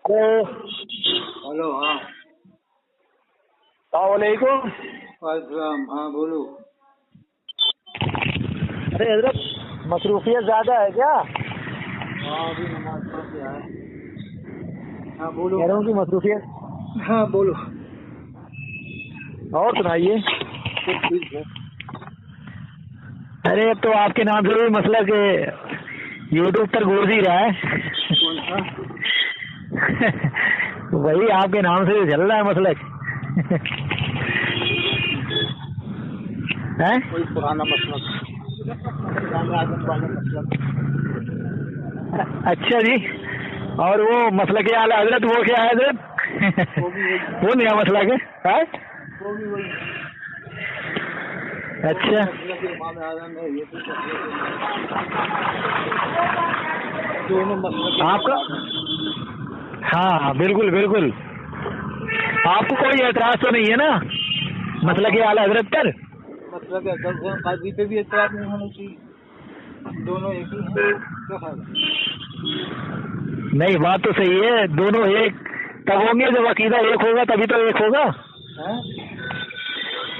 Hello हाँ अस्सलामुअलैकुम। वालेकुम हाँ बोलो। अरे हजरत मसरूफियत ज़्यादा है क्या? हाँ अभी नमाज पढ़ के आए। हाँ बोलो। कह रहा हूँ कि मसरूफियत। हाँ बोलो। और सुनाइए। सब ठीक है। अरे अब तो आपके नाम से भी मसला के यूट्यूब पर गूंज ही रहा है। कौन सा? वही आपके नाम से भी चल रहा है मसलक। है कोई पुराना मसला आजम वाला मसला। अच्छा जी। और वो मसला के आला हजरत वो क्या है हजरत? वो नया मसला के है? वो भी वही अच्छा इमाम आजम है ये भी दोनों मसला आपका। हाँ बिल्कुल बिल्कुल। आपको कोई एतराज तो नहीं है ना मसला के आला हजरत पर? मसला के काजी पे भी एतराज नहीं होना चाहिए। दोनों एक ही हैं क्या फायदा? नहीं बात तो सही है। दोनों एक तब होंगे जब अकीदा एक होगा तभी तो एक होगा।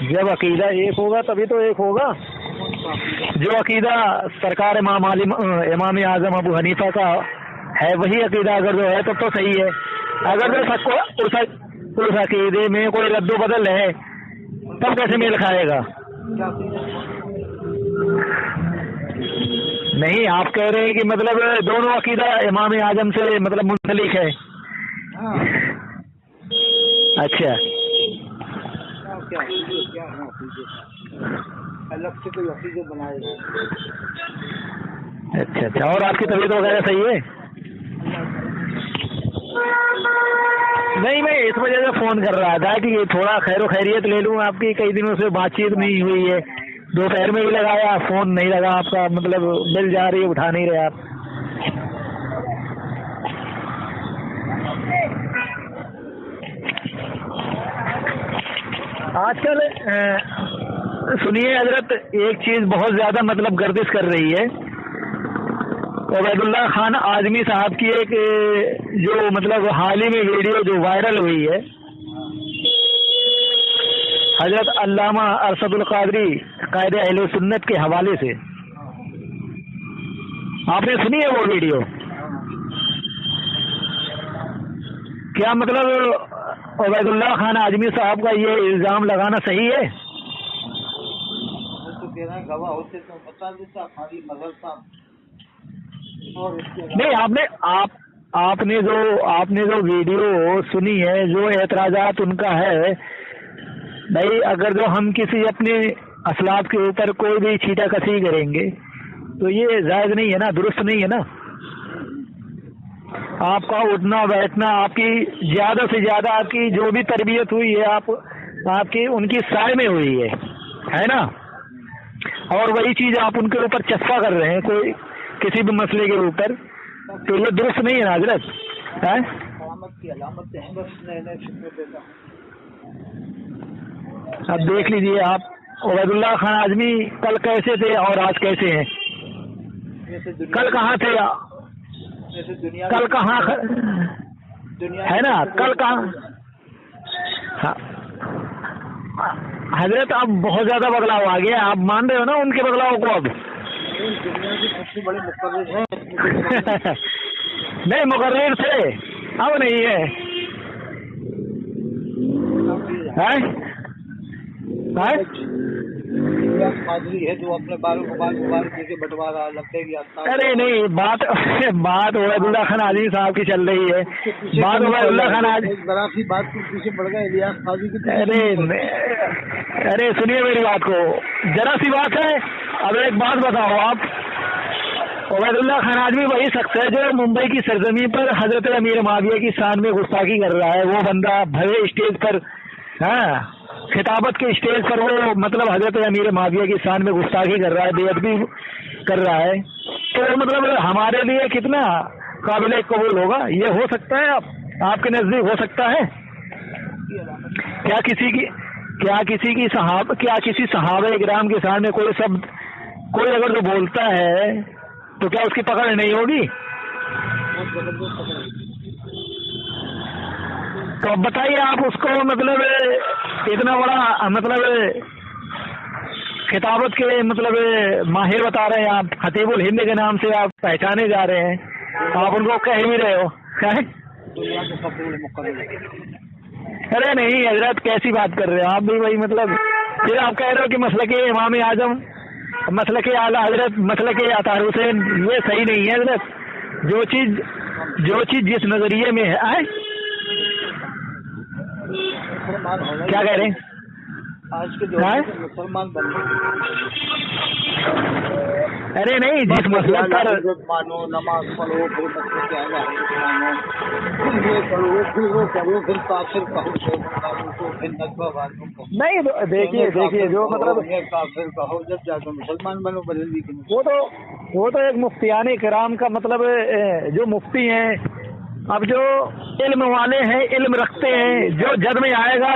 जब अकीदा एक होगा तभी तो एक होगा। जो अकीदा सरकार इमाम आजम अबू हनीफा का है वही अकीदा अगर जो है तब तो सही है। अगर जो उस अकीदे में कोई रद्दो बदल है तब कैसे मेल खाएगा? नहीं आप कह रहे हैं कि मतलब दोनों अकीदा इमाम आजम से मतलब मुंसलिक है। अच्छा क्या अलग से कोई अकीदे बनाएगा? अच्छा। और आपकी तबीयत वगैरह सही है? नहीं मैं इस वजह से फोन कर रहा था कि थोड़ा खैर खैरियत ले लूं आपकी। कई दिनों से बातचीत नहीं हुई है। दोपहर में भी लगाया फोन नहीं लगा आपका, मतलब मिल जा रही है उठा नहीं रहे आप। आजकल सुनिए हजरत एक चीज बहुत ज्यादा मतलब गर्दिश कर रही है। उबैदुल्लाह खान आजमी साहब की एक जो मतलब हाल ही में वीडियो जो वायरल हुई है हजरत अल्लामा अरशदुल कादरी कायदे अहले सुन्नत के हवाले से, आपने सुनी है वो वीडियो? क्या मतलब उबैदुल्लाह खान आजमी साहब का ये इल्जाम लगाना सही है? तो कह रहे हैं गवाह होते तो बता देता खाली मजहब साहब। नहीं आपने जो वीडियो सुनी है, जो एतराजात उनका है भाई, अगर जो हम किसी अपने असलाफ के ऊपर कोई भी छीटा कसी करेंगे तो ये जायज नहीं है ना, दुरुस्त नहीं है ना। आपका उठना बैठना, आपकी ज्यादा से ज्यादा आपकी जो भी तरबियत हुई है आपकी उनकी साय में हुई है ना। और वही चीज आप उनके ऊपर चस्पा कर रहे हैं कोई किसी भी मसले के ऊपर, तो ये दुरुस्त नहीं है ना हजरत। अब देख लीजिए आप उबैदुल्लाह खान आजमी कल कैसे थे और आज कैसे हैं। कल कहाँ थे, कल कहाँ है ना, कल कहाँ। हजरत अब बहुत ज्यादा बदलाव आ गया, आप मान रहे हो ना उनके बदलाव को? अब दुनिया के सबसे बड़े मुकर्रिर हैं। नहीं मुकर्रिर थे, अब नहीं है। कादरी है जो अपने बालों को बाल के बंटवारा लगते ही आता। अरे नहीं बात उबैदुल्लाह खान आजमी साहब की चल रही है। बात उबैदुल्लाह खान आजमी बराबरी बात के पीछे पड़ गए इलियास काजी की। अरे सुनिए मेरी बात को, जरा सी बात है। अब एक बात बताओ आप, उबैदुल्लाह खान आजमी वही शख्स है जो मुंबई की सरजमी पर हजरत अमीर माविया की शान में गुस्ताखी कर रहा है। वो बंदा भरे स्टेज पर, हाँ खिताबत के स्टेज पर वो मतलब हजरत अमीर माविया की शान में गुस्ताखी कर रहा है, बेअदबी कर रहा है। तो मतलब हमारे लिए कितना काबिल कबूल होगा? ये हो सकता है आपके नजदीक हो सकता है? क्या किसी सहाबा इकराम के सामने कोई अगर जो बोलता है तो क्या उसकी पकड़ नहीं होगी? زبردست پکڑ لی۔ تو اب بتائیے آپ اس کو مطلب اتنا بڑا مطلب خطابت کے مطلب ماہر بتا رہے ہیں آپ، خطیب الہند کے نام سے آپ پہچانے جا رہے ہیں، آپ ان کو کہہ بھی رہے ہو کیا ہے؟ دنیا کے سب سے مقرر ہے۔ ارے نہیں حضرت، کیسی بات کر رہے ہو آپ بھی بھائی، مطلب پھر آپ کہہ رہے ہو کہ مسلک امام اعظم، مسلک اعلیٰ حضرت، مسلک اطہار حسین، یہ صحیح نہیں ہے حضرت۔ جو چیز جس نظریے میں ہے مسلمان ہونا کیا کہہ رہے ہیں؟ آج کے دور میں مسلمان بننے، ارے نہیں، جس مسلک پر مانو، نماز پڑھو، پھر مسلک اعلیٰ حضرت مانو، پھر یہ کرو، پھر وہ کرو، پھر کافر کہو، شیخ والوں کو، پھر ندوہ والوں کو، نہیں دیکھیے جو مطلب کافر کہو، جب جا کر مسلمان بنو بریلوی کے۔ وہ تو ایک مفتیان کرام کا مطلب جو مفتی ہیں، اب جو علم والے ہیں، علم رکھتے ہیں، جو جد میں آئے گا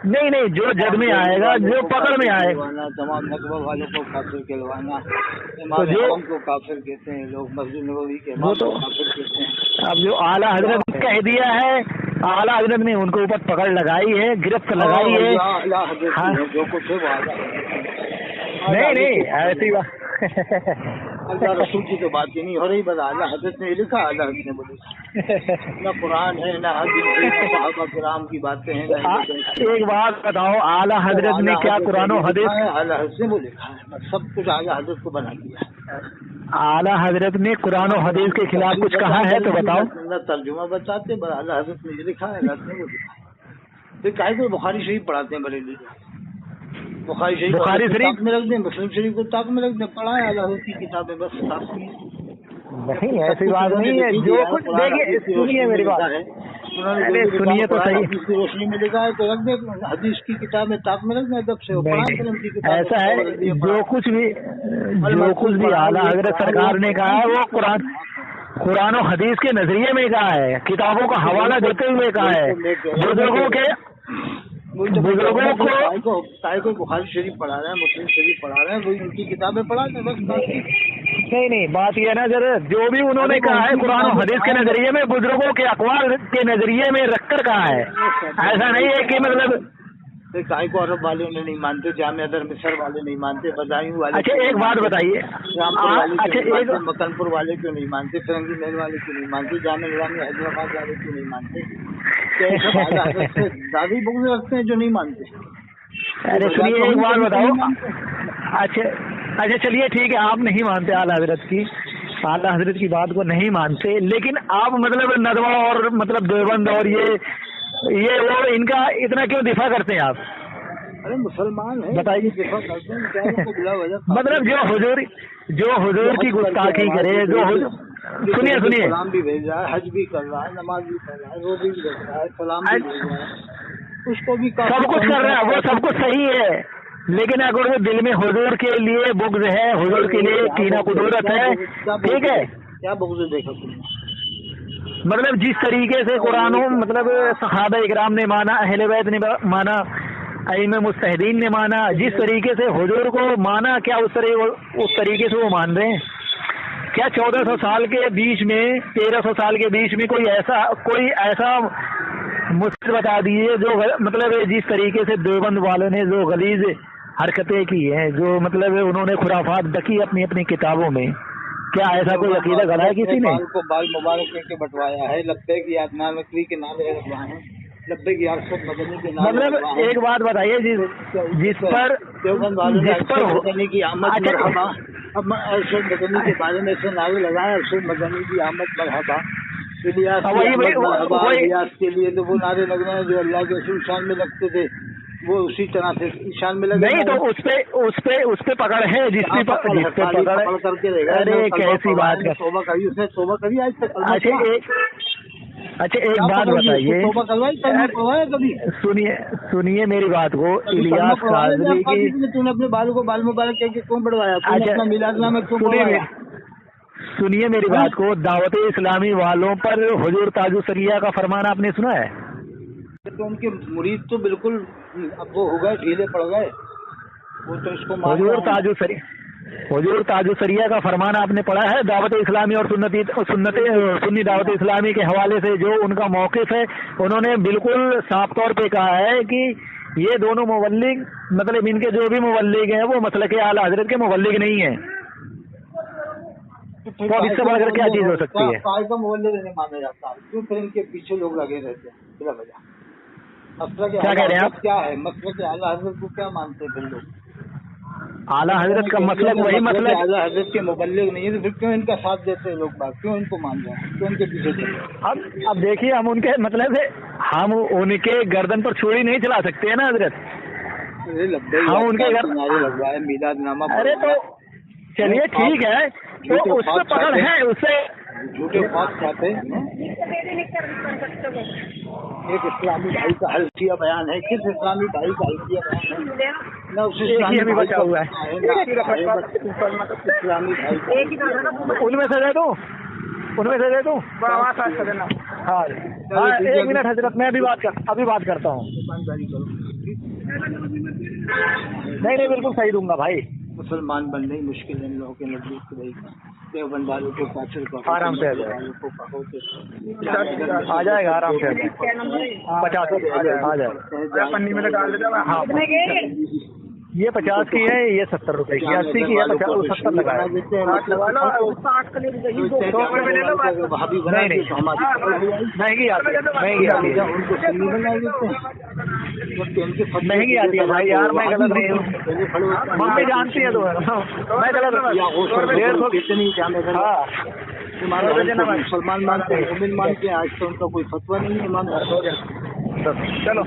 نہیں جو جد میں آئے گا، جو پکڑ میں آئے گا، تمام ندوہ والوں کو کافر کہلوانا، تو جو امام کو کافر کہتے ہیں لوگ، مسجد نبوی کے امام کو کافر کہتے ہیں۔ اب جو اعلیٰ حضرت نے کہہ دیا ہے، اعلیٰ حضرت نے ان کے اوپر پکڑ لگائی ہے، گرفت لگائی ہے۔ اعلیٰ حضرت ہاں، جو کچھ ہے وہ اعلیٰ نہیں ایسی بات اللہ رسول کی تو بات ہی نہیں ہو رہی، بس اعلیٰ حضرت نے لکھا، اعلیٰ حضرت نے بولی، نہ قرآن ہے، نہ حدیث ہے، نہ صحابہ کرام کی باتیں ہیں۔ ایک بات بتاؤ، اعلیٰ حضرت نے کیا قرآن و حدیث؟ اعلیٰ حضرت نے وہ لکھا ہے، سب کچھ اعلیٰ حضرت کو بنا دیا۔ اعلیٰ حضرت نے قرآن و حدیث کے خلاف کچھ کہا ہے تو بتاؤ۔ نہ ترجمہ بتاتے، بس اعلیٰ حضرت نے یہ لکھا ہے، حضرت نے وہ لکھا ہے۔ پھر کہیں کو بخاری شریف پڑھاتے ہیں بریلی، بخاری شریف میں رکھ دیں، مسلم شریف کو تاک میں رکھ دیں، پڑھائیں اعلیٰ حضرت کی کتابیں، بس نہیں ایسی بات نہیں ہے، جو کچھ دیکھیے سنیے میری بات، سنیے تو صحیح، حدیث کی روشنی میں لکھا ہے تو رکھ دیں، حدیث کی کتابیں تاک میں رکھ دیں، ادب سے ایسا ہے، جو کچھ بھی اعلیٰ حضرت سرکار نے کہا ہے وہ قرآن و حدیث کے نظریے میں کہا ہے، کتابوں کا حوالہ دیتے ہوئے کہا ہے، بزرگوں کو کوئی بخاری شریف پڑھا رہا ہے، مسلم شریف پڑھا رہا ہے، وہی ان کی کتابیں پڑھا دیں بس۔ نہیں بات یہ ہے نا سر، جو بھی انہوں نے کہا ہے قرآن و حدیث کے نظریے میں، بزرگوں کے اقوال کے نظریے میں رکھ کر کہا ہے، ایسا نہیں ہے کہ مطلب کائی کو عرب والے نہیں مانتے، جامع ادر مصر والے نہیں مانتے، بدایوں والے۔ اچھا ایک بات بتائیے، اچھا مکن پور والے کیوں نہیں مانتے، فرنگی محل والے کیوں نہیں مانتے، جامع نظامی حیدرآباد والے کیوں نہیں مانتے؟ دادی بغض رکھتے ہیں جو نہیں مانتے۔ ارے سنیے ایک بات بتاؤ، اچھا چلیے ٹھیک ہے، آپ نہیں مانتے اعلیٰ حضرت کی بات کو نہیں مانتے، لیکن آپ مطلب ندوہ اور مطلب دیوبند اور یہ وہ ان کا اتنا کیوں دفاع کرتے ہیں آپ؟ ارے مسلمان ہیں، بتائیے، دفاع کرتے ہیں مطلب جو حضور کی گستاخی کرے، جو سنیے سلام بھی بھیج رہا ہے، حج بھی کر رہا ہے، نماز بھی پڑھ رہا ہے، روزی بھی بھیج رہا ہے، سلام بھی بھیج رہا ہے، اس کو بھی سب کچھ کر رہا ہے، وہ سب کچھ صحیح ہے، لیکن اگر وہ دل میں حضور کے لیے بغض ہے، حضور کے لیے کینہ قدورت ہے، ٹھیک ہے، کیا بغض دیکھا تم نے؟ مطلب جس طریقے سے قرآن مطلب صحابہ اکرام نے مانا، اہل بیت نے مانا، ائمہ مجتہدین نے مانا، جس طریقے سے حضور کو مانا، کیا اس طریقے سے وہ مان رہے ہیں؟ کیا 1400 سال کے بیچ میں، 1300 سال کے بیچ میں کوئی ایسا مشکل بتا دیجیے جو مطلب جس طریقے سے دیوبند والوں نے جو غلیظ حرکتیں کی ہیں، جو مطلب انہوں نے خرافات بکی اپنی کتابوں میں، کیا ایسا کوئی عقیدہ گڑھا ہے کسی نے؟ بال مبارک کر کے بٹوایا ہے، لبیک یاد نانوی کے نام رکھوائے ہیں، لبیک یارشد مدنی کے نام، مطلب ایک بات بتائیے جس پر دیوبند والوں نے ارشد مدنی کی آمد مرحبا، اب ارشد مدنی کے بارے میں سے نعرے لگائے، ارشد مدنی کی آمد مرحبا، الیاس کے لیے تو وہ نعرے لگ رہے ہیں جو اللہ کے رسول شان میں لگتے تھے، وہ اسی طرح سے شان میں لگے، نہیں تو اس پہ پکڑ ہے، جس پہ پکڑ کر کے رہے گا۔ ارے کیسی بات ہے، توبہ کری، اس نے توبہ کری آج تک؟ اچھا ایک بات بتائیے، توبہ کروائی کبھی؟ سنیے میری بات کو، الیاس قاضی کی تم نے اپنے بالوں کو بال مبارک کہہ کے کیوں بڑھوایا؟ اپنا میلاد نامہ کیوں بڑھوایا؟ سنیے میری بات کو، دعوت اسلامی والوں پر حضور تاج الشریعہ کا فرمان آپ نے سنا ہے؟ تو ان کے مرید تو بالکل اب وہ ہو گئے، ڈھیلے پڑ گئے، وہ تو اس کو حضور تاج الشریعہ हुजूर ताजुसरिया का फरमान आपने पढ़ा है? दावत इस्लामी और सुन्नी दावत इस्लामी के हवाले से जो उनका मौक़िफ़ है, उन्होंने बिल्कुल साफ तौर पे कहा है कि ये दोनों मुबल्लिग, मतलब इनके जो भी मुबल्लिग हैं वो मसलक आला हजरत के मुबल्लिग नहीं है। तो अब इससे बढ़कर क्या चीज हो सकती है? का मुबल्लिग नहीं माना जाता, क्यों? फिर इनके पीछे लोग लगे रहते हैं बिला वजह। मसलक क्या कह रहे हैं आप? क्या है मसलक आला हजरत को क्या मानते हैं फिर लोग? आला हजरत का मसलक वही मसलक आला हजरत के मुबल्लिग नहीं है, तो फिर क्यों इनका साथ देते हैं लोग बात? क्यों इनको मान रहे हैं? क्यों इनके पीछे चल रहे हैं? अब देखिए, हम उनके मतलब से हम उनके गर्दन पर छुरी नहीं चला सकते हैं ना हजरत। हम उनके नारे लगवाए, मीलादनामा। अरे तो चलिए ठीक है, तो उस पर पकड़ है, उससे झूठे ख्वाब चाहते हैं। एक इस्लामी भाई का हल्फिया बयान है, किस इस्लामी भाई का हल्फिया बयान है? ना उस इस्लामी बचा हुआ है इस्लामी भाई। उनमें से दे दूं, हाँ 1 मिनट हजरत, मैं अभी बात करता हूँ। नहीं बिल्कुल सही दूंगा भाई। मुसलमान बनने ही मुश्किल है इन लोगों के नजदीक भाई। देवबंद वालों को काफिर को आराम से आ जाएगा, आराम से 50 आ जाएगा। पन्नी में डाल देता। हाँ ये 50 की है, ये 70 रुपए की, 80 की है, 70 लगाया। महंगी आती है भाई यार, मैं गलत नहीं हूँ, मम्मी जानती है तो मैं गलत। 150 कितनी मुसलमान मानते हैं, मोमिन मानते हैं, आज तो उनका कोई फतवा नहीं है मानता। चलो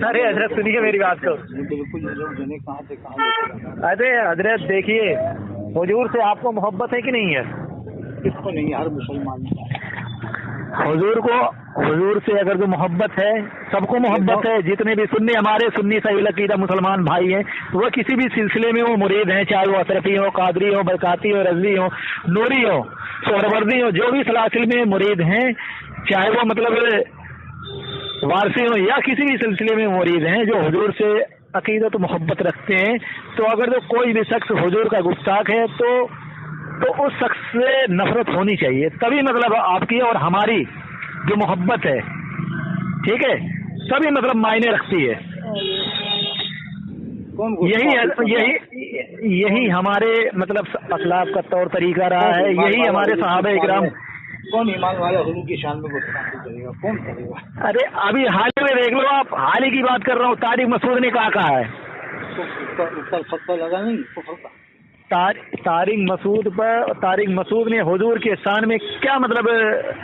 अरे हजरत सुनिए मेरी बात को। बिल्कुल कहाँ से कहाँ। अरे हजरत देखिए, हुजूर से आपको मोहब्बत है कि नहीं है? किसको नहीं, हर मुसलमान। हुजूर से अगर जो मोहब्बत है, सबको मोहब्बत है, जितने भी हमारे सुन्नी सही अकीदा मुसलमान भाई हैं, वो किसी भी सिलसिले में वो मुरीद हैं, चाहे वो अशरफी हो, कादरी हो, बरकाती हो, रजवी हो, नूरी हो, सोहरवर्दी हो, जो भी सलासिल में मुरीद हैं, चाहे वो मतलब वारसी हो या किसी भी सिलसिले में मुरीद हैं, जो हुजूर से अकीदत मोहब्बत रखते हैं, तो अगर जो कोई भी शख्स हुजूर का गुस्ताख है तो उस शख्स से नफरत होनी चाहिए, तभी मतलब आपकी और हमारी जो मोहब्बत है, ठीक है, तभी मतलब मायने रखती है। यही हमारे मतलब अखलाक का तौर तरीका रहा है, यही हमारे सहाबा इकराम। कौन ईमान वाला हुजूर की शान में गुस्ताखी करेगा? कौन करेगा? अरे अभी हाल ही में देख लो आप, हाल ही की बात कर रहा हूँ, तारिक मसूद ने कहा है ऊपर फतवा लगा नहीं कुफर का। तारिक मसूद ने हुजूर के शान में क्या मतलब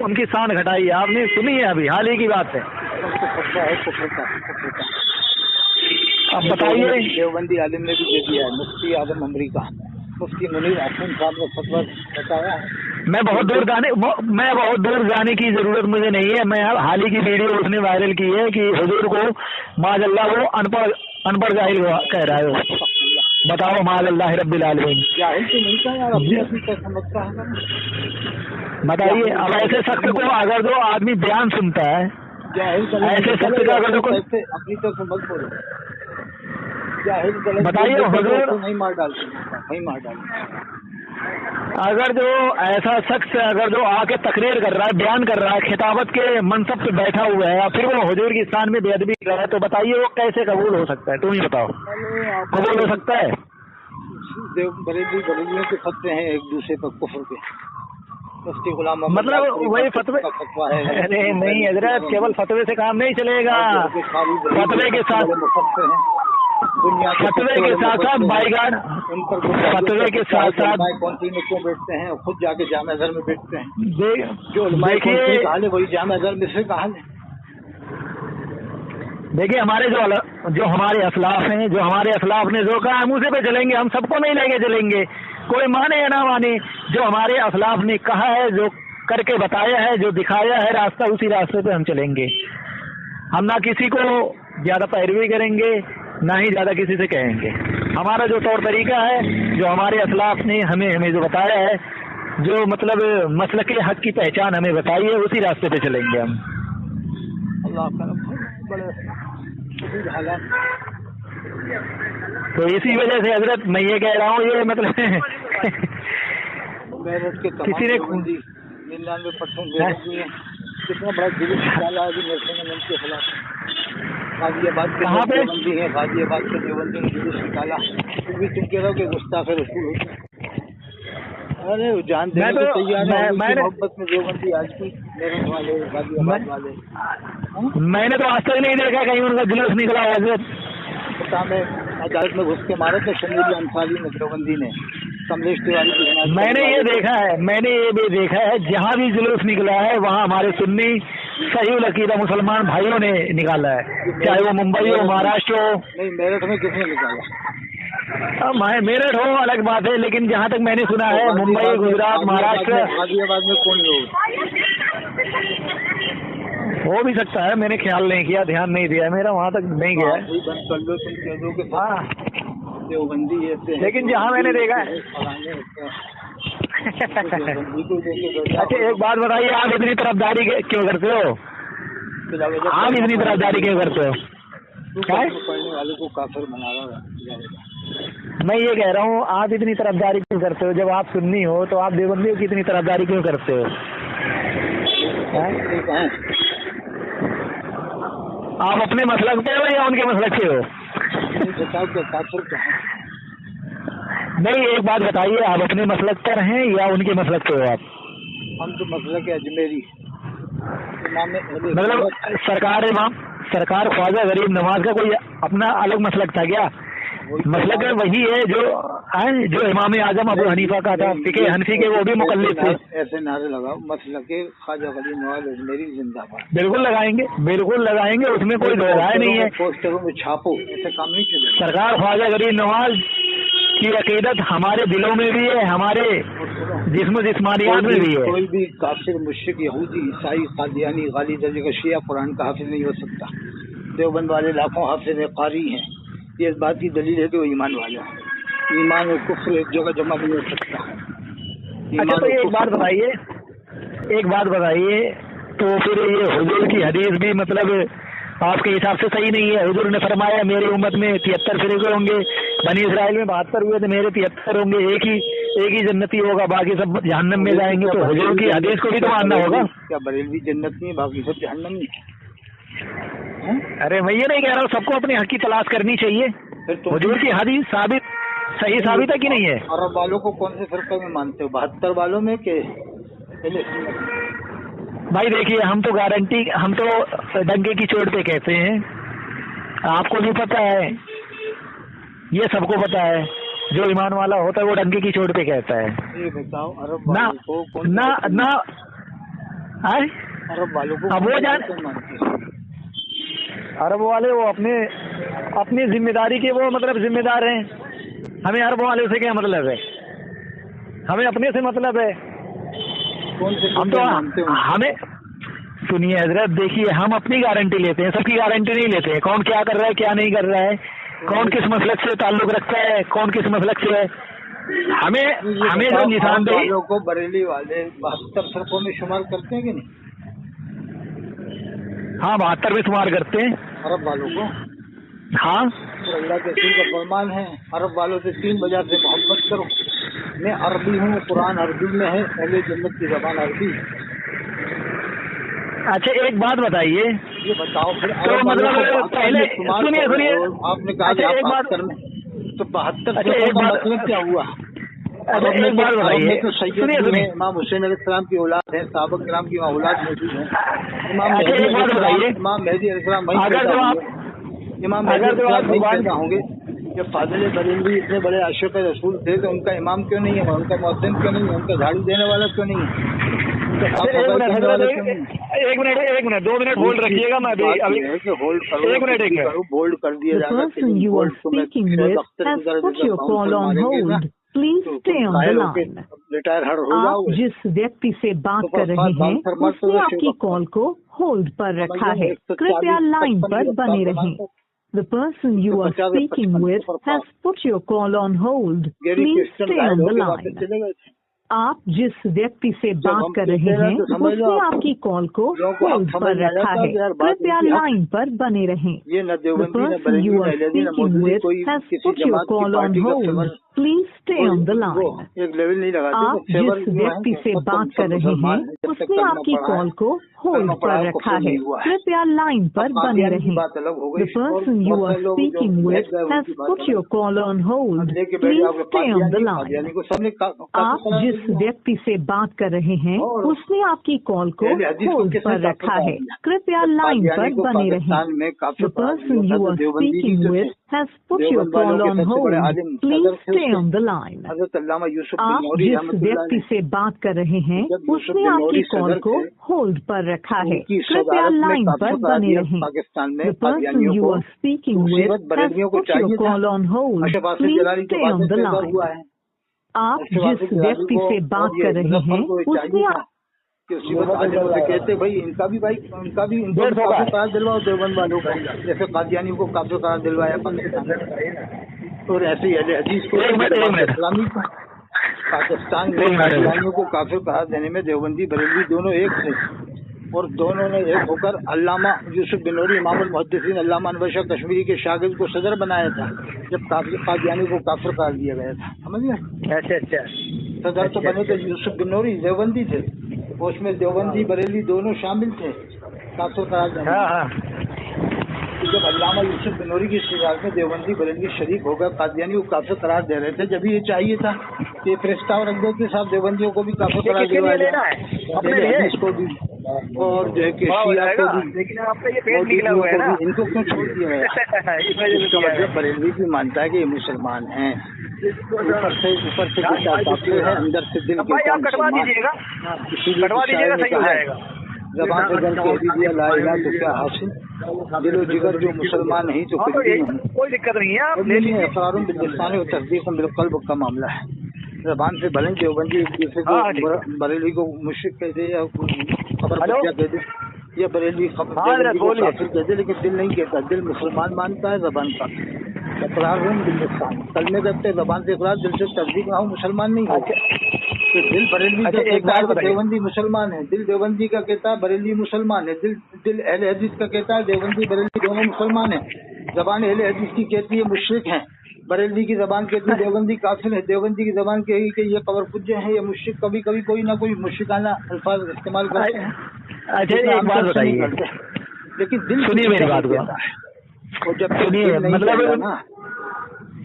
उनकी शान घटाई है, आपने सुनी है? अभी हाल ही की बात है। अब बताइए। देवबंदी आलिम ने भी दे दिया है, मुफ्ती आजम अमरीका, मुफ्ती मुनीर हसन साहब ने फतवा बताया है। मैं बहुत दूर जाने की जरूरत मुझे नहीं है। मैं हाल ही की वीडियो उसने वायरल की है कि हुजूर को माज़अल्लाह वो अनपढ़ जाहिल कह रहा है। बताओ माज़अल्लाह रब्बिल आलमीन। जाहिल तो नहीं था यार, अपनी क्या समझता है? बताइए, अब ऐसे शख्स को अगर जो आदमी बयान सुनता है, ऐसे शख्स का अगर जो अपनी तरफ मत बोलो, बताइए हुजूर नहीं मार डालते। अगर जो ऐसा शख्स अगर जो आके तकरीर कर रहा है, बयान कर रहा है, खिताबत के मनसब पे बैठा हुआ है, फिर वो हुजूर की शान में बेअदबी कर रहा है, तो बताइए वो कैसे कबूल हो सकता है? तुम ही बताओ, कबूल हो सकता है? बरेलियों के फतवे हैं एक दूसरे पर कुफर के, मुफ्ती गुलाम मतलब वही फतवे। अरे नहीं हजरत, केवल फतवे से काम नहीं चलेगा, फतवे के साथ बाईगान, फतवे के साथ कौंसी में क्यों बैठते हैं, खुद जाके जामे अज़हर में बैठते हैं। देखिए वही जामे अज़हर में से कहा है। देखिए हमारे जो हमारे असलाफ हैं, जो हमारे असलाफ ने जो कहा हम उसे पे चलेंगे, हम सबको नहीं लेके चलेंगे, कोई माने या ना माने। जो हमारे असलाफ ने कहा है, जो करके बताया है, जो दिखाया है रास्ता, उसी रास्ते पे हम चलेंगे। हम ना किसी को ज्यादा पैरवी करेंगे, ना ही ज्यादा किसी से कहेंगे। हमारा जो तौर तरीका है, जो हमारे असलाफ ने हमें जो बताया है, जो मतलब मसलक हक की पहचान हमें बताई है, उसी रास्ते पे चलेंगे हम। अल्लाह बड़े शदीद हालात। तो इसी वजह से हजरत मैं ये कह रहा हूँ, ये मतलब मेरठ के किसी ने 99% बेरोजगारी है। कितना बड़ा जुलूस निकाला है नरसिंह के खिलाफ। गाजियाबाद के देवबंदी है, गाजियाबाद के देवबंदी ने जुलूस निकाला, फिर भी तुम कह रहे हो कि गुस्ताख रसूल होते। अरे जान देने को तैयार है मोहब्बत में देवबंदी आज की मेरठ वाले गाजियाबाद वाले। मैंने तो आज तक नहीं देखा कहीं उनका जुलूस निकला हजरत। पता में अदालत में घुस के मारे थे शमीर अंसारी ने, देवबंदी ने, कमलेश तिवारी की। मैंने ये देखा है जहाँ भी जुलूस निकला है वहाँ हमारे सुन्नी सही अकीदा मुसलमान भाइयों ने निकाला है, चाहे वो मुंबई हो, महाराष्ट्र हो। नहीं, मेरठ में किसने निकाला? मेरठ हो अलग बात है, लेकिन जहाँ तक मैंने सुना है मुंबई, गुजरात, महाराष्ट्र। गाजियाबाद में कौन लोग? हो भी सकता है, मैंने ख्याल नहीं किया, ध्यान नहीं दिया मेरा, वहाँ तक नहीं गया है। देवबंदी है, लेकिन जहाँ मैंने देखा है। अच्छा एक बात बताइए, आप इतनी तरफदारी क्यों करते हो? आप इतनी तरफदारी क्यों करते हो? पढ़ने वाले को काफिर बना रहा है। मैं ये कह रहा हूँ, आप इतनी तरफदारी क्यों करते हो? जब आप सुन्नी हो तो आप देवबंदियों की इतनी तरफदारी क्यों करते हो? आप अपने मसलक पे हो या उनके मसलक पे हो? नहीं, एक बात बताइए, आप अपने मसलक पर हैं या उनके मसलक पे हो आप? हम तो मसलक अजमेरी, मतलब सरकार ख्वाजा गरीब नवाज का कोई अपना अलग मसलक था क्या? मसलक वही है जो इमाम आजम अबू हनीफा का था, फिके हनफी के वो भी मुकल्लिद थे। ऐसे नारे लगाओ, मसलक ख्वाजा गरीब नवाज अजमेरी जिंदाबाद। बिल्कुल लगाएंगे, उसमें कोई दो राय नहीं है। पोस्टरों में छापो, ऐसे काम नहीं चलेगा। सरकार ख्वाजा गरीब नवाज की अकीदत हमारे दिलों में भी है, हमारे जिस्मानियात में भी है। कोई भी काफिर, मुश्रिक, यहूदी, ईसाई, कादियानी, गाली दर्जे का शिया कुरान का हाफिज नहीं हो सकता। देवबंद वाले लाखों हाफिज कारी हैं, ये इस बात की दलील है कि वो ईमान वाला है। ईमान और कुफ्र एक जगह जमा नहीं हो सकता। अच्छा तो एक बात बताइए, तो फिर ये हुजूर की हदीस भी मतलब आपके हिसाब से सही नहीं है? हुजूर ने फरमाया मेरी उम्मत में 73 फिरके होंगे, बनी इसराइल में 72 हुए थे, मेरे 73 होंगे, एक ही जन्नती होगा, बाकी सब जहन्नम में जाएंगे। तो हुजूर की हदीस को भी तो मानना होगा। क्या बरेलवी जन्नत नहीं, बाकी सब जहन्नम नहीं? अरे मैं ये नहीं कह रहा हूँ, सबको अपने हक की तलाश करनी चाहिए। हुजूर की हदीस सही साबित है कि नहीं है? अरब वालों को कौन से फिरके में मानते हो? 72 वालों में के? भाई देखिए, हम तो डंके की चोट पे कहते हैं, आपको नहीं पता है, ये सबको पता है, जो ईमान वाला होता है वो डंके की चोट पे कहता है। ये बताओ अरब वालों को अब वो जान अरब वाले वो अपनी जिम्मेदारी के वो मतलब जिम्मेदार हैं। हमें अरब वाले से क्या मतलब है? हमें अपने से मतलब है। हम तो हमें सुनिए हजरत, देखिए हम अपनी गारंटी लेते हैं, सबकी गारंटी नहीं लेते हैं। कौन क्या कर रहा है, क्या नहीं कर रहा है, कौन किस मसलक से ताल्लुक रखता है, कौन किस मसलक से है, हमें जो निशानदेही को बरेली वाले 72 फिरकों में शुमार करते हैं कि नहीं? हाँ 72 में शुमार करते हैं अरब वालों को। हाँ अल्लाह के रसूल का फरमान है, अरब वालों से 3 वजह से मोहब्बत करो। मैं अरबी हूँ, कुरान अरबी में है, अहले जन्नत की ज़बान अरबी। अच्छा एक बात बताइए, ये बताओ फिर तो मतलब पहले सुनिए आपने कहा एक बात करने तो 72 का मतलब क्या हुआ? एक बात बताइए, तो सुनिए इमाम हुसैन अलैहिस्सलाम की औलाद है, सहाबा किराम की औलाद मौजूद है। इमाम मेहदी अलैहिस्सलाम वहीं पैदा होंगे। ये फाजिल बरेलवी इतने बड़े आशिक़ रसूल थे तो उनका इमाम क्यों नहीं है, उनका मुअज्जिन क्यों नहीं है, उनका झाड़ू देने वाला क्यों नहीं है? एक मिनट 2 मिनट होल्ड रखिएगा। मैं अभी होल्ड करो, एक मिनट होल्ड कर दिया जाएगा। रिटायर हो आप जिस व्यक्ति से बात कर रहे हैं उसने आपकी कॉल को होल्ड पर रखा है, कृपया लाइन पर बने रहें। The person you are speaking with has put your call on hold. Please stay on the line. आप जिस व्यक्ति से बात कर रहे हैं उसने आपकी कॉल को होल्ड पर रखा है, कृपया लाइन पर बने रहें। The person you are speaking with has put your call on hold. Please stay on the line. आप जिस व्यक्ति से बात कर रहे हैं उसने आपकी कॉल को होल्ड पर रखा है, कृपया लाइन पर बने रहें। The person you are speaking with has put your call on hold. Please stay on the line. आप जिस व्यक्ति से बात कर रहे हैं उसने आपकी कॉल को होल्ड पर रखा है, कृपया लाइन पर बने रहें। The person you are speaking with has put your call on hold. Please stay on the line. आप जिस व्यक्ति से बात कर रहे हैं उसने आपकी कॉल को होल्ड पर रखा है, कृपया लाइन पर बने रहें। The person you are speaking with has put your call on hold. Please stay on the line. आप जिस व्यक्ति से बात कर रहे हैं उसने कहते भाई इनका भी काफिर करार दिलवाओ देवबंद वालों का, जैसे कादियानियों को काफिर करार दिलवाया पाकिस्तान, और ऐसे ही हदीस को इस्लामी पाकिस्तान में कादियानियों को काफिर करार देने में देवबंदी बरेलवी दोनों एक थे, और दोनों ने एक होकर अल्लामा यूसुफ बिनोरी इमाम मुहद्दिसीन अल्लामा अनवर शाह कश्मीरी के शागिर्द को सदर बनाया था जब कादियानी को काफिर करार दिया गया था। समझ गए? अच्छा। सदर तो बने थे यूसुफ बिनोरी, देवबंदी थे, और उसमें देवबंदी बरेली दोनों शामिल थे काफिर करार देने। जब अल्लामा यूसुफ बिनोरी की इस्तिजाज़ में देवबंदी बरेली शरीक होकर कादियानी को काफिर करार दे रहे थे, जब ये चाहिए था कि प्रस्ताव रख दो कि साहब देवबंदियों को भी काफिर करार दिलवाया जाए, इसको भी और जो है कि शिया को भी, लेकिन आपका ये पेट निकला हुआ है ना, इनको क्यों छोड़ दिया गया? इसका मतलब बरेलवी भी मानता है कि ये मुसलमान हैं, ऊपर से काफिर है, अंदर से दिल के कटवा दीजिएगा, सही हो जाएगा। ज़बान से कह दीजिए ला इलाहा तो क्या हासिल, दिलो जिगर जो मुसलमान नहीं तो कोई दिक्कत नहीं है, आप ले लीजिए। इक़रारुन बिल्लिसान व तस्दीक़ुन बिलक़ल्ब का मामला है। ज़बान से भले देवबंदी एक दूसरे को बरेली को मुश्रिक कह दे या खबर कह दे या बरेली काफिर कह दे, लेकिन दिल नहीं कहता, दिल मुसलमान मानता है। ज़बान का इक़रारुन बिल्लिसान, कलमे करते ज़बान से इक़रार, दिल से तस्दीक़ ना हो, मुसलमान नहीं हो। तो दिल बरेली का कहता है देवबंदी मुसलमान है, दिल देवबंदी का कहता है बरेली मुसलमान है, दिल अहले हदीस का कहता है देवबंदी बरेली दोनों मुसलमान है। ज़बान अहले हदीस की कहती है मुशरिक हैं, बरेली की ज़बान कहती है देवबंदी काफिर है, देवबंदी की ज़बान कहेगी कि ये कबर पुज्जे हैं, ये मुशरिक, कभी कभी कोई ना कोई मुशरिकाना अल्फाज इस्तेमाल करते हैं। अच्छा एक बात बताइए, लेकिन दिल सुनिए मेरी बात को, और जब सुनिए मतलब ना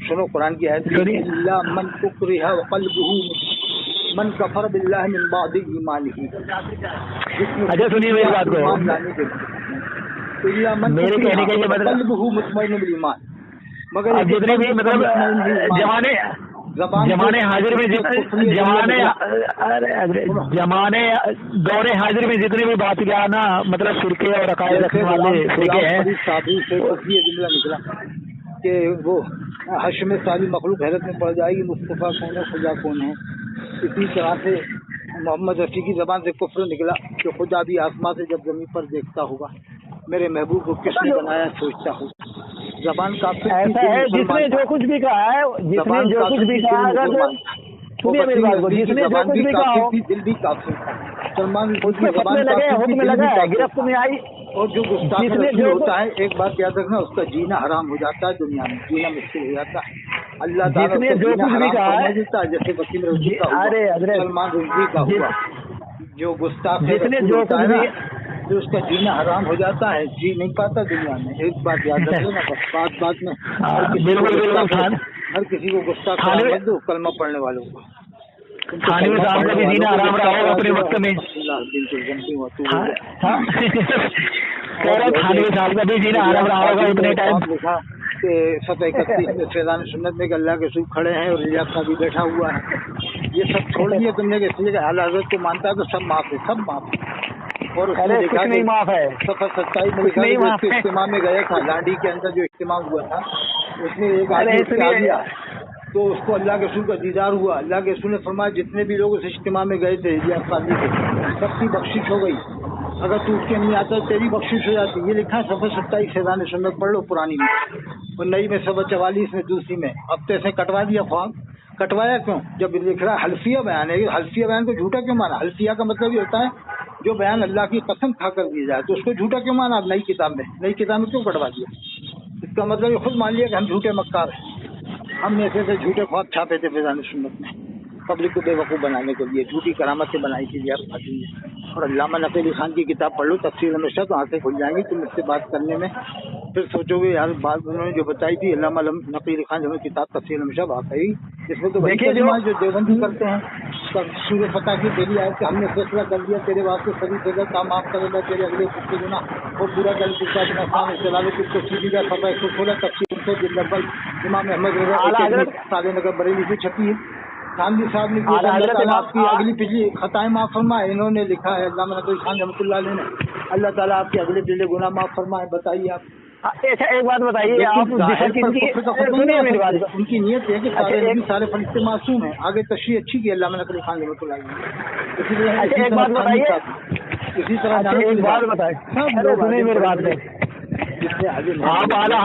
सुनो कुरान की आयत, इल्ला मन कुकरिहा व क़ल्बुहु मन कफर बिल्लाह मिन बादि ईमानिही। अच्छा सुनिए मेरी बात को, मेरे कहने का ये मतलब क़ल्बुहु मुतमइन्न बिल ईमान, मगर जितने भी मतलब जमाने हाजिर में जमाने दौरे हाजिर में जितने भी बात किया ना, मतलब फिरके और अकायद रखने वाले फिरके हैं, साधु से ये जुमला निकला कि वो हश्र में सारी मखलूक हैरत में पड़ जाएगी, मुस्तफ़ा कौन है, खुदा कौन है। इसी तरह से मोहम्मद रफ़ी की ज़बान से कुफ्र निकला कि खुदा भी आसमां से जब ज़मीन पर देखता होगा, मेरे महबूब को किसने बनाया सोचता होगा। ज़बान काफिर ऐसा है जिसने जो कुछ भी कहा है, जिसने जो कुछ भी कहा, अगर सुनिए मेरी बात को, जिसने जो कुछ भी कहा हो, दिल भी काफिर था, सलमान उसमें फतवे लगे, हुक्म लगा है, गिरफ्त में आई, और जो गुस्ताख होता है, एक बात याद रखना, उसका जीना हराम हो जाता है, दुनिया में जीना मुश्किल हो जाता है। अल्लाह ताला जिसने जो कुछ भी कहा है, जैसे वकील रज़ी का हुआ, सलमान रज़ी का हुआ, जो गुस्ताख जिसने जो कुछ भी, तो उसका जीना हराम हो जाता है, जी नहीं पाता दुनिया में। एक बात याद रख लेना, बस बात में हर किसी को गुस्सा मत दो, कलमा पढ़ने वालों को। थानवी साहब का भी जीना आराम रहा होगा अपने वक्त में, थानवी साहब का भी जीना आराम रहा होगा उतने टाइम। लिखा कि 731 में फैज़ान सुन्नत में अल्लाह के रसूल खड़े हैं और रियाज़ का भी बैठा हुआ है, ये सब छोड़ दिया तुमने कि इसलिए आला हज़रत को मानता है तो सब माफ है, सब माफ है। और उसने देखा नहीं माफ है, सफर 27 में लिखा कि इज्तिमा में गया था, लाडी के अंदर जो इज्तिमा हुआ था उसमें एक आदमी आ गया तो उसको अल्लाह के रसूल का दीदार हुआ। अल्लाह के रसूल ने फरमाया जितने भी लोग उस इज्तिमा में गए थे रियाज़ काजी के, सबकी बख्शिश हो गई, अगर तू उसके नहीं आता तेरी बख्शिश हो जाती। ये लिखा है सफर 27 फैज़ान सुन्नत पढ़ लो पुरानी में, और नई में सफर 44 में दूसरी में। अब तो ऐसे कटवा दिया ख्वाब कटवाया क्यों? जब लिख रहा है हल्फिया बयान है, हल्फिया बयान को झूठा क्यों माना? हल्फिया का मतलब ये होता है जो बयान अल्लाह की कसम खा कर दिया जाए, तो उसको झूठा क्यों माना? नई किताब में क्यों कटवा दिया? इसका मतलब ये खुद मान लिया कि हम झूठे मक्कार हैं, हमने ऐसे झूठे ख्वाब छापे थे फैज़ान सुन्नत में पब्लिक को बेवकूफ़ बनाने के लिए, झूठी करामतें बनाई थी यार फाजी ने। और अल्लामा नक़ी अली खान की किताब पढ़ लो तफसीर हमेशा, तो आंखें खुल जाएंगी तुम इससे बात करने में। फिर सोचोगे यार बात उन्होंने जो बताई थी अल्लामा नक़ी अली खान जो किताब तफसीर हमेशा वाकई, इसमें तो वही तर्जुमा जो देवबंदी करते हैं सूरह फतह की पहली आयत कि हमने फैसला कर दिया तेरे वास्ते सभी जगह का माफ कर दिया, तेरे अगले कुत्ते गुना वो पूरा कर चुका अपना सामने चला ले तुझको सीधी का फतह 116 तफसीर से जिल्लबल इमाम अहमद रज़ा साले नगर बरेली से छपी है। गांधी साहब ने किया आपकी अगली पिछली खताएं माफ फरमाए, इन्होंने लिखा है अल्लामा नक़ी खान रहमतुल्लाह अलैह ने, अल्लाह ताला आपके अगले पिछले गुनाह माफ फरमाए। बताइए आप। अच्छा एक बात बताइए, आप सुनिए मेरी बात। उनकी नीयत है कि सारे फरिश्ते मासूम हैं। आगे तशरीह अच्छी की अल्लामा नक़ी अली खान रहमतुल्लाह अलैह। इसी तरह एक बात बताइए, इसी तरह एक बात बताए, सुनिए मेरी बात में, आप आला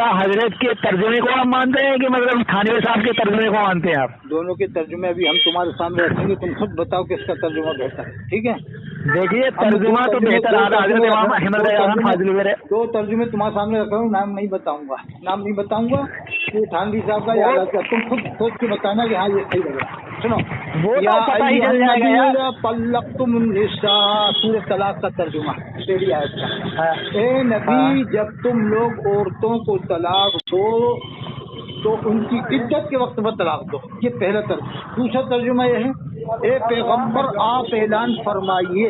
हजरत के तर्जुमे को आप मानते हैं कि मतलब थानवी साहब के तर्जुमे को मानते हैं आप? दोनों के तर्जुमे अभी हम तुम्हारे सामने रखेंगे, तुम खुद बताओ किसका तर्जुमा बेहतर है, ठीक है? देखिए तर्जुमा तो बेहतर आला हजरत इमाम अहमद रज़ा फाज़िली मेरे। दो तर्जुमे तुम्हारे सामने रख रहा हूँ, नाम नहीं बताऊंगा कि थानवी साहब का याद आता, तुम खुद सोच के बताना कि हाँ ये सही लग रहा है। सुनो, वो तो पता ही चल जाएगा। पल्लक़्तुमुन्निसा सूरह तलाक़ का तर्जुमा पहली आयत का। ए नबी जब तुम लोग औरतों को तलाक दो तो उनकी इद्दत के वक्त पर तलाक दो, ये पहला तर्जुमा। दूसरा तर्जुमा ये है ए पैगम्बर आप ऐलान फरमाइए,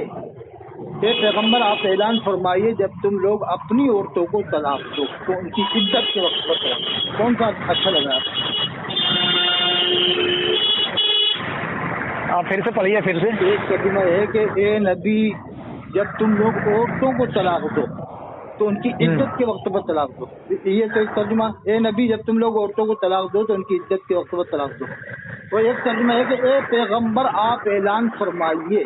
जब तुम लोग अपनी औरतों को तलाक दो तो उनकी इद्दत के वक्त पर तलाक दो। कौन सा अच्छा लगा आप फिर से पढ़िए फिर से। एक तर्जुमा है कि ए नबी जब तुम लोग औरतों को तलाक दो तो उनकी इद्दत के वक्त पर तलाक दो, ये तो एक तर्जुमा। ए नबी जब तुम लोग औरतों को तलाक दो तो उनकी इद्दत के वक्त पर तलाक दो। और एक तर्जुमा है कि ए पैगम्बर आप ऐलान फरमाइए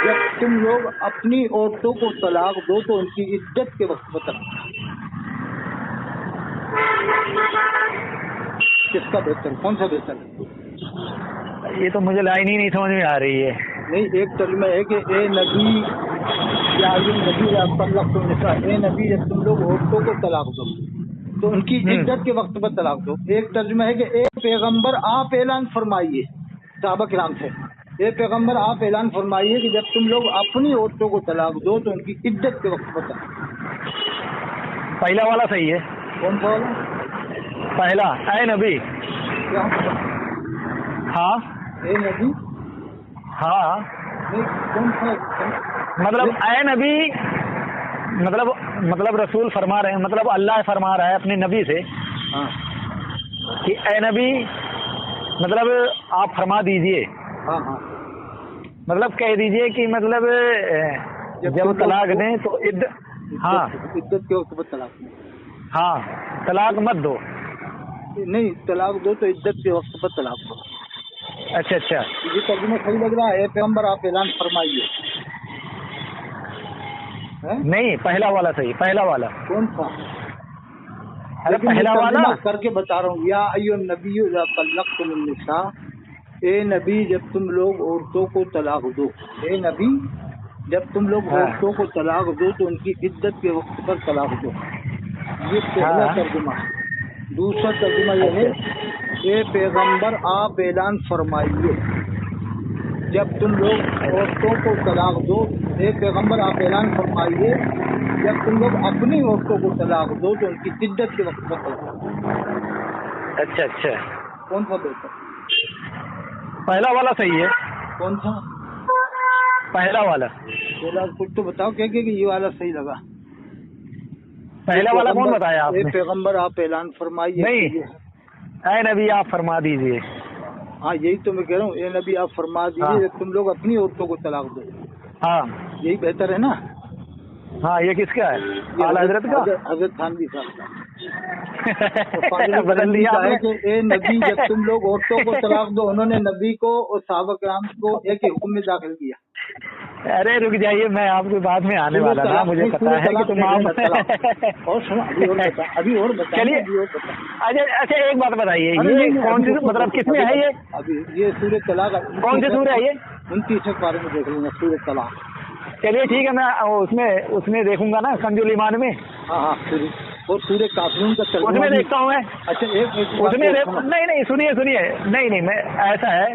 जब तुम लोग अपनी औरतों को तलाक दो तो उनकी इद्दत के वक्त पर तलाक दो। किसका बेहतर, कौन सा बेहतर है? ये तो मुझे लाइन ही नहीं समझ में आ रही है। नहीं, एक तर्जुमा है कि ए नबी या ए नबी जब तुम लोग औरतों को तलाक दो तो उनकी इद्दत के वक्त पर तलाक दो। एक तर्जुमा है कि ए पैगम्बर आप ऐलान फरमाइए, सहाबा किराम से, ए पैगम्बर आप ऐलान फरमाइए कि जब तुम लोग अपनी औरतों को तलाक दो तो उनकी इद्दत के वक्त पर तलाक दो। पहला वाला सही है। कौन सा वाला? पहला ए नबी। हाँ ए नबी, हाँ कौन सा? मतलब ए नबी मतलब रसूल फरमा रहे हैं, मतलब अल्लाह फरमा रहा है अपने नबी से कि ए नबी मतलब आप फरमा दीजिए, मतलब कह दीजिए कि मतलब जब तलाक दें तो इद्दत के वक्त पर तलाक दें। हाँ, तलाक मत दो, नहीं तलाक दो तो इद्दत के वक्त पर तलाक दो। अच्छा, ये तर्जुमा सही लग रहा है? पैगम्बर आप ऐलान फरमाइए। नहीं, पहला वाला सही, पहला वाला। कौन सा? अरे पहला वाला करके बता रहा हूँ। या अय्युहन नबिय्यु इज़ा तल्लक़्तुमुन्निसा, ए नबी जब तुम लोग औरतों को तलाक दो, ए नबी जब तुम लोग औरतों को तलाक दो तो उनकी इद्दत के वक्त पर तलाक दो। ये पहला तर्जुमा। दूसरा तर्जुमा यह है ए पैगम्बर आप ऐलान फरमाइए जब तुम लोग औरतों को तलाक दो, ए पैगम्बर आप ऐलान फरमाइए जब तुम लोग अपनी औरतों को तलाक दो तो उनकी इद्दत के वक्त पर तलाक दो। अच्छा, कौन सा बेहतर? पहला वाला सही है। कौन सा? पहला वाला। कुछ तो बताओ क्या कि ये वाला सही लगा। पहला वाला कौन बताया आपने? पैगम्बर आप ऐलान फरमाइए। नहीं, ए नबी आप फरमा दीजिए। हाँ, यही तो मैं कह रहा हूँ, ए नबी आप फरमा दीजिए जब तुम लोग अपनी औरतों को तलाक दो। हाँ, यही बेहतर है ना? हाँ, ये किसका है? आला हजरत का? हजरत थानवी साहब का। बदल दिया है कि ए नबी जब तुम लोग औरतों को तलाक दो, उन्होंने नबी को और सहाबा किराम को एक ही हुक्म में दाखिल किया। अरे रुक जाइए, मैं आपकी बात में आने वाला था, मुझे पता है कि तुम आप और सुनो अभी और बता चलिए। अच्छा एक बात बताइए, ये कौन सी मतलब किस में है ये? अभी ये सूरह तलाक कौन सी सूरह है ये? 29 बारे में देख लेंगे सूरह तलाक। चलिए ठीक है, मैं उसमें देखूंगा ना, कंजुल ईमान में। हाँ और सूरह काफिरून का उसमें देखता हूँ मैं। अच्छा एक उसमें नहीं सुनिए नहीं मैं ऐसा है,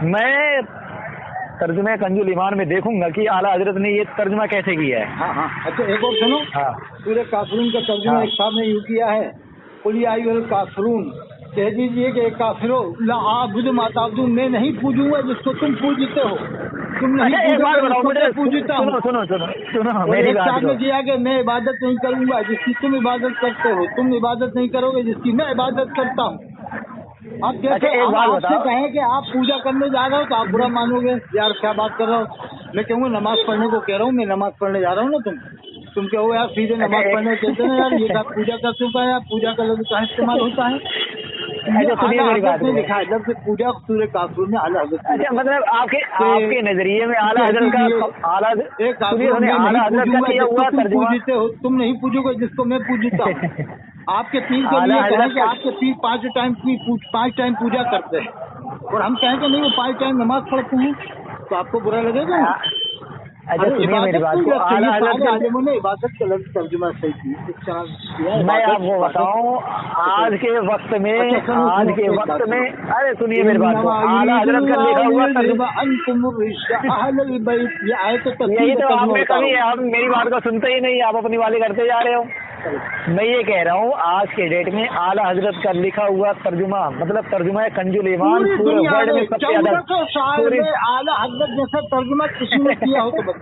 मैं तर्जुमे कंजुल ईमान में देखूंगा कि आला हजरत ने ये तर्जुमा कैसे किया है। हाँ अच्छा एक और सुनो। हाँ सूरह काफिरून का तर्जुमा एक साहब ने यूँ किया है, कुल या अय्युहल काफिरून, कह दीजिए कि काफिरो ला आबुदु मा ताबुदून, मैं नहीं पूजूंगा जिसको तुम पूजते हो, तुम नहीं पूजता हूँ। सुनो मेरी बात को। किया कि मैं इबादत नहीं करूंगा जिसकी तुम इबादत करते हो, तुम इबादत नहीं करोगे जिसकी मैं इबादत करता हूँ। आप जैसे आपसे कहें कि आप पूजा करने जा रहे हो तो आप बुरा मानोगे, यार क्या बात कर रहे हो। मैं कहूँगा नमाज पढ़ने को कह रहा हूँ, मैं नमाज पढ़ने जा रहा हूँ ना, तुम कहो यार सीधे नमाज पढ़ने कहते ना यार, ये पूजा कर चुका है, पूजा का लफ्ज़ का इस्तेमाल होता है। लिखा है जब से पूजा सूरह काफिरून में आला हज़रत। अच्छा मतलब आपके नजरिए में आला हज़रत का आला हज़रत का किया हुआ तर्जुमा पूजते हो, तुम नहीं पूजोगे जिसको मैं पूजता हूँ। आपके पीर के लिए कहें कि आपके पीर 5 टाइम पूजा करते हैं और हम कहें कि नहीं वो 5 टाइम नमाज पढ़ते हैं, तो आपको बुरा लगेगा। अच्छा सुनिए मेरी बात को, आला हज़रत ने इबादत का लफ्ज़ तर्जुमा सही किया। मैं आपको बताऊं आज के वक्त में अरे सुनिए मेरी बात को, आला हज़रत का लिखा हुआ तर्जुमा, यही तो आपने कभी आप मेरी बात को सुनते ही नहीं, आप अपनी वाली करते जा रहे हो। मैं ये कह रहा हूँ आज के डेट में आला हज़रत का लिखा हुआ तर्जुमा मतलब तर्जुमा है कंजुल ईमान पूरे वर्ल्ड में सबसे ज्यादा आला हज़रत जैसा तर्जुमा किसी ने किया हो तो बताओ।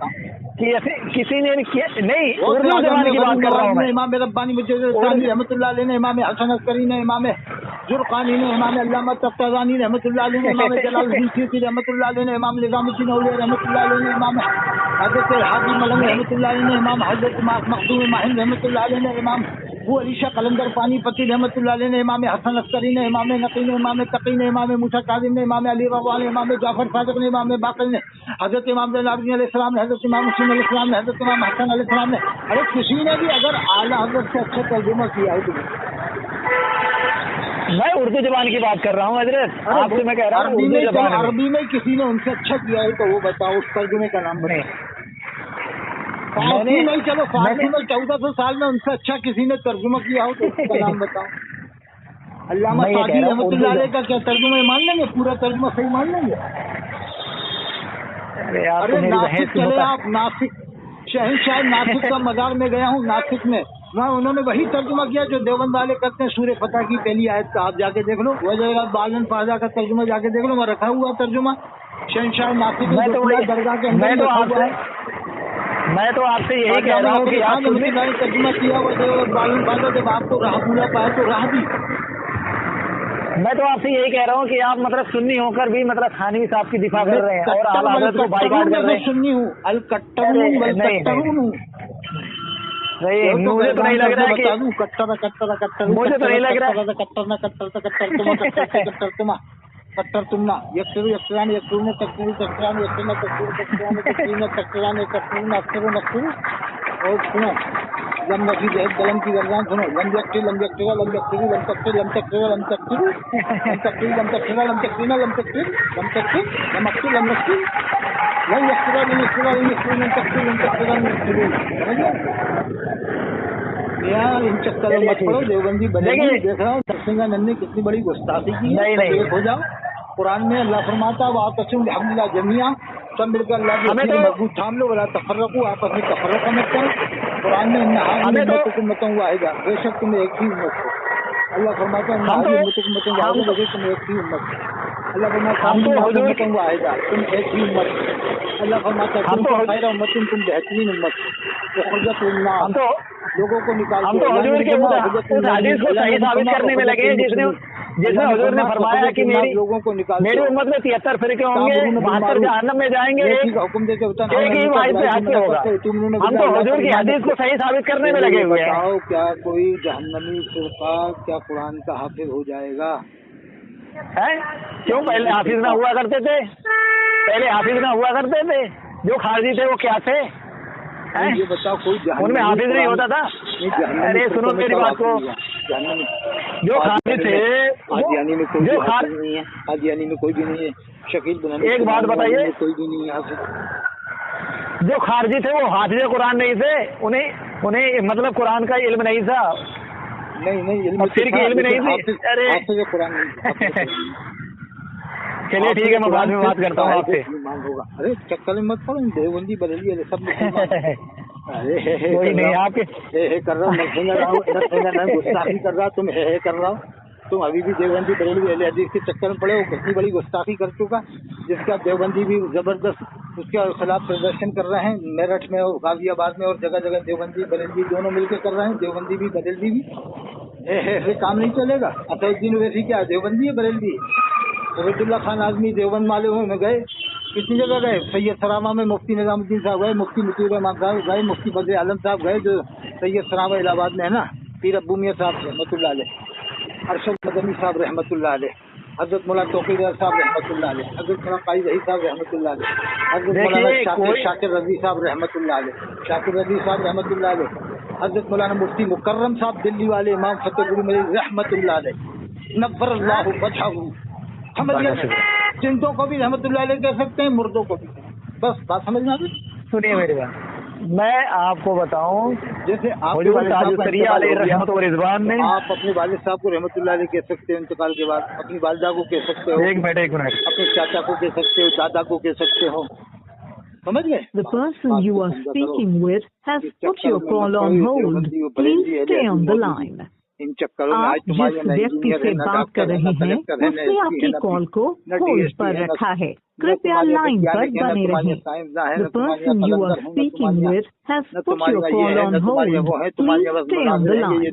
किसी ने किया नहीं, उर्दू जबान की बात कर रहा हूँ मैं। इमाम रब्बानी रहमतुल्लाह अलैह ने, इमाम हसन अस्करी ने, इमाम जुर्कानी ने, इमाम अल्लामा तफ्ताज़ानी रहमतुल्लाह अलैह ने, इमाम जलालुद्दीन सीती रहमतुल्लाह अलैह ने, इमाम निज़ामुद्दीन औलिया रहमतुल्लाह अलैह ने, इमाम हज़रत हाजी मलंग रहमतुल्लाह अलैह ने, इमाम हज़रत मखदूम माहिन रहमतुल्लाह अलैह ने, इमाम वो अलीशा कलंदर पानी पति रहमतुल्लाह अलैह ने, इमाम हसन अस्करी ने, इमाम नकी ने, इमाम तकी ने, इमाम मूसा काज़िम ने, इमाम अली रज़ा ने, इमाम जाफर सादिक ने, इमाम बाक़र ने, हज़रत इमाम ज़ैनुल अलैहिस्सलाम ने, हज़रत इमाम हुसैन अलैहिस्सलाम ने, हज़रत इमाम हसन अलैहिस्सलाम ने। अरे किसी ने भी अगर आला हज़रत से अच्छा तर्जुमा किया है तो मैं उर्दू जबान की बात कर रहा हूँ हज़रत, आपसे मैं कह रहा हूँ अरबी में किसी ने उनसे अच्छा किया है तो वो बताओ, उस तर्जुमे का नाम बताओ। नहीं चलो फारसी में 1400 साल में उनसे अच्छा किसी ने तर्जुमा किया हो तो उसका नाम बताओ। अल्लामा सादी रहमतुल्लाह अलैह का क्या तर्जुमा मान लेंगे, पूरा तर्जुमा सही मान लेंगे। अरे नासिक चले आप, नासिक शहनशाह नासिक का मज़ार में गया हूँ, नासिक में वहाँ उन्होंने वही तर्जुमा किया जो देवबंद वाले करते हैं सूरह फतह की पहली आयत का, आप जाके देख लो। वजह बालन फाजा का तर्जुमा जाके देख लो, वहाँ रखा हुआ तर्जुमा शहनशाह नासिक दरगाह के अंदर। मैं तो आपसे यही कह रहा हूँ कि आप तर्जुमा किया हुआ बालन फाजा, जब आपको राह पूरा पाया तो राह दी। मैं तो आपसे यही कह रहा हूँ कि आप मतलब सुन्नी होकर भी मतलब थानवी साहब की दिफा कर रहे हैं और आला हज़रत को बाइकाट कर रहे हैं। सुन्नी हूँ, अलकट्टर हूँ। नहीं मुझे तो नहीं लग रहा है कि कट्टर मुझे तो नहीं लग रहा है कट्टर तुमना यक्सरू यक्सरान यक्सरून तक्सरू तक्सरान यक्सरना तक्सरू तक्सरान तक्सरीन तक्सरान तक्सरून अक्सरू नक्सरू। और सुनो लम नफी जहद कलम की गर्दान सुनो, लम यक्टी लम यक्टिगा लम यक्टिगी लम तक्तिर लम तक्तिगा लम तक्तिर लम तक्तिर लम तक्तिगा लम तक्तिना लम तक्तिर लम तक्तिर लम अक्तिर लम नक्तिर लम यक्तिगा लम यक्तिगा लम यक्तिर लम तक्तिर लम तक्तिगा लम यक्तिर। यार इन चक्करों मत पड़ो, देवबंदी बनेगी। देख रहा हूँ दरसिंगा नन्ने कितनी बड़ी गुस्ताखी की है। नहीं हो जाओ, कुरान में अल्लाह फरमाता व आतसिम बिहब्लिल्लाह जमीआ, सब मिलकर अल्लाह की मजबूत थाम लो, वला तफर्रकू, आपस में तफर्रुक मत करो। कुरान में इन्ना उम्मतुम वाहिदा, बेशक तुम एक ही उम्मत हो। अल्लाह फरमाता है उम्मतुम वाहिदा, बेशक तुम एक ही उम्मत हो। अल्लाह फरमाता है उम्मतुम वाहिदा, तुम एक ही उम्मत हो। अल्लाह फरमाता है खैर उम्मतुम, तुम बेहतरीन उम्मत हो। खुरजत उन्नास, लोगों को निकाल हम तो हुजूर के उस हदीस को सही साबित करने में लगे जिसमें हुजूर ने फरमाया कि मेरी उम्मत में 73 फिरके होंगे, 72 जहन्नम में जाएंगे, हुक्म देते एक ही वाहिद पे हक होगा। हम तो हुजूर की हदीस को सही साबित करने में लगे हुए हैं। क्या कोई जहन्नमी फिरका क्या कुरान का हाफिज हो जाएगा? है क्यों? पहले हाफिज ना हुआ करते थे, पहले हाफिज ना हुआ करते थे। जो खारजी थे वो क्या थे? ये बताओ, कोई उनमें हाफिज नहीं होता था? अरे सुनो मेरी बात को, जो खारजी थे कादियानी में कोई हाफिज नहीं है, कादियानी में कोई भी नहीं है, शकील बनाने एक बात बताइए, कोई भी नहीं है हाफिज। जो खारजी थे वो हाफिज कुरान नहीं थे, उन्हें मतलब कुरान का इल्म नहीं था। नहीं फिर की इल्म नहीं थी। अरे कुरान नहीं। चलिए ठीक है, मैं बाद में बात करता हूँ आपसे। अरे चक्कर मत पड़ो, देवबंदी बदली है सब। अरे कोई नहीं, आपके कर रहा हूँ, गुस्ताखी कर रहा, तुम हे कर रहा हो, तुम अभी भी देवबंदी बरेलवी अहले हदीस के चक्कर में पड़े हो। कितनी बड़ी गुस्ताखी कर चुका, जिसका देवबंदी भी जबरदस्त उसके खिलाफ प्रदर्शन कर रहे हैं। मेरठ में और गाजियाबाद में और जगह जगह देवबंदी बरेलवी दोनों मिलकर कर रहे हैं। देवबंदी भी बरेलवी भी ऐसे काम नहीं चलेगा। असदुद्दीन ओवैसी क्या देवबंदी है बरेलवी है? उबैदुल्लाह खान आजमी देवबंद माले में गए, कितनी जगह गए? सैयद सरामा में मुफ्ती निजामुद्दीन साहब गए, मुफ्ती मुतीउर रहमान साहब गए, मुफ्ती बदर आलम साहब गए, जो सैयद सरामा इलाहाबाद में है ना, पीर अब्बू मियां साहब रहमतुल्लाह अलैह, अरशद मदनी साहब रहमतुल्लाह अलैह, हजरत मौला तौकीर साहब रहमतुल्लाह अलैह, हजरत मौला काजी रही साहब रहमतुल्लाह अलैह, हजरत मौलाना शाकिर रजी साहब रहमतुल्लाह अलैह, शाकिर रजी साहब रहमतुल्लाह अलैह, हजरत मौलाना मुफ्ती मुकर्रम साहब दिल्ली वाले, इमाम फतेहपुरी मजीद रहमतुल्लाह अलैह, नव्वरल्लाहु वजहहू। समझ गए? जिंदों को भी रहमतुल्लाह अलैह कह सकते हैं, मुर्दों को भी। बस बात समझ में आ गई? सुनिए मेरी बात, मैं आपको बताऊं, जैसे आप अपने वालिद साहब को रहमतुल्लाह अलैह कह सकते हो इंतकाल के बाद, अपनी वालिदा को कह सकते हो, एक मिनट अपने चाचा को कह सकते हो, दादा को कह सकते हो, समझ गए? The person you are speaking with has put your call on hold. Please stay on the line. इन चक्करों में आप जिस व्यक्ति से बात कर रहे हैं उसने आपकी कॉल को होल्ड पर रखा है, कृपया लाइन पर बने रहें। The person you are speaking with has put your call on hold. Please stay on the line.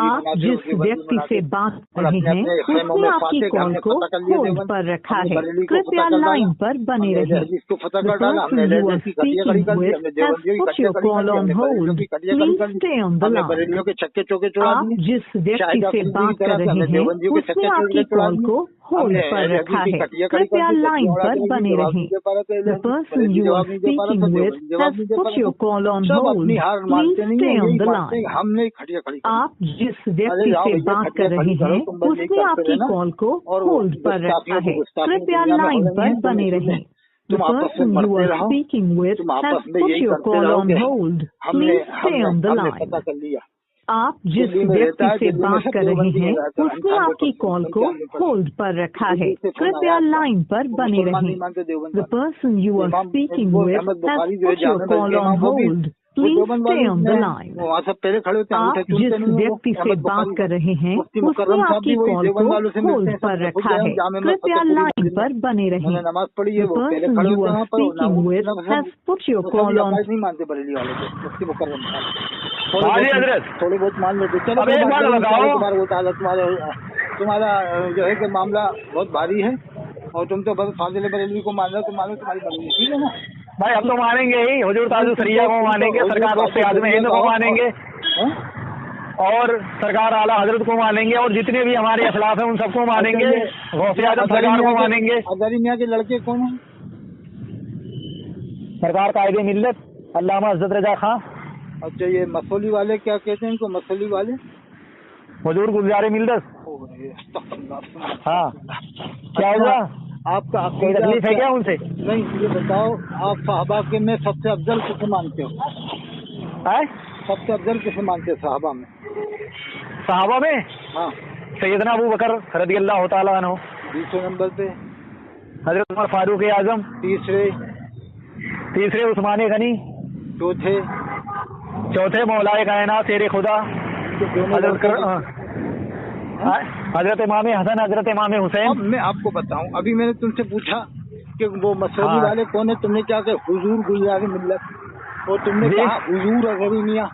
आप जिस व्यक्ति से बात कर रहे हैं उसने आपकी कॉल को होल्ड पर रखा है, कृपया लाइन पर बने रहें। The person you are speaking with has put your call on hold. Please stay on the line. आप जिस व्यक्ति से बात कर रहे हैं उसने आपकी कॉल को होल्ड पर रखा है, कृपया लाइन पर बने रहें। The person you are speaking with has put your call on hold. Please stay on the line. आप जिस व्यक्ति से बात कर रहे हैं उसने आपकी कॉल को होल्ड पर रखा है, कृपया लाइन पर बने रहें। The person you are speaking with has put your call on hold. Please stay on the line. आप जिस व्यक्ति से बात कर रहे हैं उसने आपकी कॉल को होल्ड पर रखा है, कृपया लाइन पर बने रहें। The person you are speaking with has put your call on hold. Please stay on the line. आप जिस व्यक्ति से बात कर रहे हैं उसने आपकी कॉल को होल्ड पर रखा है, कृपया लाइन पर बने रहें। The person you are speaking with has put your call on. थोड़े बहुत मान लेते, चलो तुम्हारा जो है कि मामला बहुत भारी है और तुम तो बस फाजिल बरेलवी को मान रहे हो, तुम्हारी बरेलवी, ठीक है ना भाई? हम तो मानेंगे ही, हुजूर ताजुल सरिया को मानेंगे, सरकार वफ़द आज़म हिंद को मानेंगे और सरकार आला हजरत को मानेंगे और जितने भी हमारे अखलाफ हैं उन सबको मानेंगे, वफ़द आज़म सरकार को मानेंगे। अज़हरी मियां के लड़के कौन हैं? सरकार कायदे मिल्लत अल्लामा इज़्ज़त रज़ा खां। अच्छा, ये मसौली वाले क्या कहते हैं इनको? मसौली वाले हुजूर गुलजार मिल्लत। हाँ, क्या हुआ? आपका कोई तकलीफ है क्या उनसे? नहीं, ये बताओ, आप सहाबा के में सबसे अफजल किसे मानते हो? सबसे अफजल किसे मानते हो सहाबा में? सहाबा में? हाँ, सैयदना अबू बकर रज़ी अल्लाह तआला अन्हु। दूसरे नंबर पे हजरत उमर फारूक आजम। तीसरे उस्मान गनी। चौथे मौलाए कायनात शेर खुदा हजरत इमाम हसन, हजरत इमाम हुसैन। अब मैं आपको बताऊं, अभी मैंने तुमसे पूछा कि वो मसौली वाले कौन है, तुमने क्या कहा? हुजूर गुलजार मिल्लत, और तुमने कहा हुजूर अज़हरी मियां,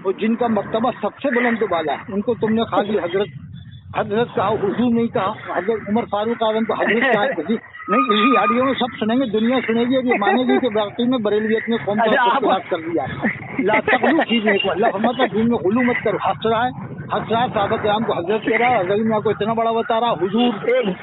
और जिनका मर्तबा सबसे बुलंद वाला है उनको तुमने खाली हजरत कहा, हुजूर नहीं कहा। हजरत उमर फारूक आजम को हजरत कहा नहीं, इसी ऑडियो में सब सुनेंगे, दुनिया सुनेगी और ये मानेगी कि वाकई में बरेलवियत ने कौम का खिलाफ कर दिया। ला तक़लू चीज़ नहीं को अल्लाह फरमाता है, दीन में गुलू मत करो, हंस रहा है हज़रात साहब किराम को हजरत कह रहा है, हजरत मियां को इतना बड़ा बता रहा, हुजूर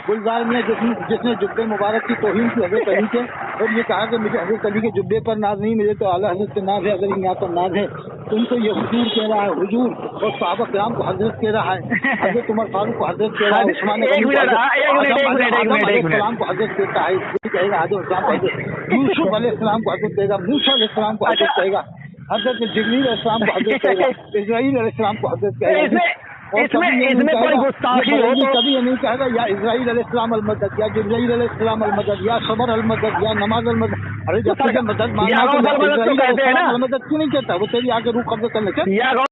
गुलजार मियां जिसने जुब्बे मुबारक की तौहीन की हजरत अली के, और ये कहा कि मुझे हजरत अली के जुब्बे पर नाज नहीं, मुझे तो आला हजरत पे नाज है, हजरत मियां पर नाज है। तो उनको ये हुजूर कह रहा है, हुजूर, और साहब किराम को हजरत कह रहा है, हजरत उमर फारूक को हजरत कह रहा है, उस्मान गनी को हजरत कहता है, कहेगा आदम इस्लाम को हजरत, यूसुफ अलैहिस्सलाम को हजरत कहेगा, मूसा अलैहिस्सलाम को हजरत कहेगा, हजरत जिब्रील अलैहिस्सलाम को हजरत कहेगा, इस्राईल अलैहिस्सलाम को हजरत कहेगा। इसमें कोई गुस्ताखी हो तो कभी ये नहीं कहेगा या इस्राईल अलैहिस्सलाम अलमदद, या जिब्राईल अलैहिस्सलाम अलमदद, या सबर अलमदद, या नमाज अलमदद। अरे जब तुझे मदद मांगना तो अलमदद क्यों नहीं कहता? वो तेरी आके रूह कब्जा कर लेते।